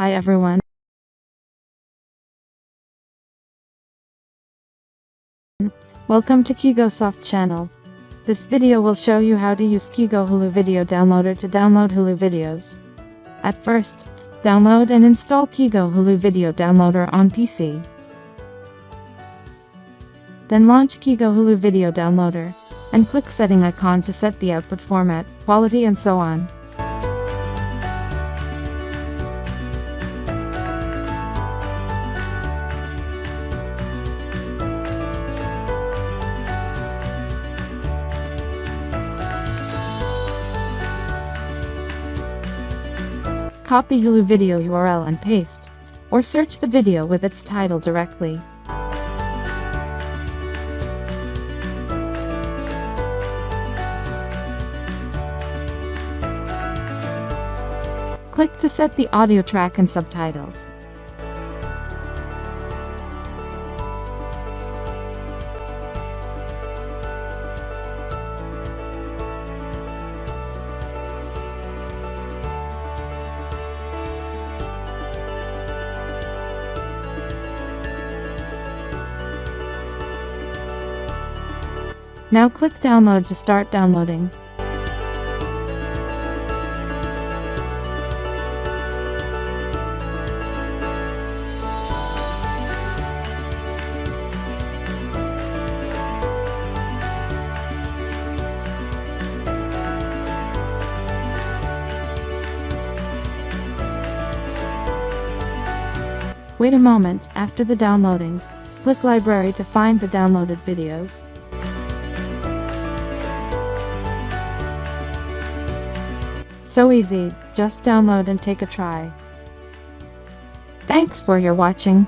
Hi everyone. Welcome to KigoSoft channel. This video will show you how to use Kigo Hulu Video Downloader to download Hulu videos. At first, download and install Kigo Hulu Video Downloader on PC. Then launch Kigo Hulu Video Downloader, and click setting icon to set the output format, quality and so on. Copy Hulu video URL and paste, or search the video with its title directly. Click to set the audio track and subtitles. Now click Download to start downloading. Wait a moment after the downloading. Click Library to find the downloaded videos. So easy, just download and take a try. Thanks for your watching.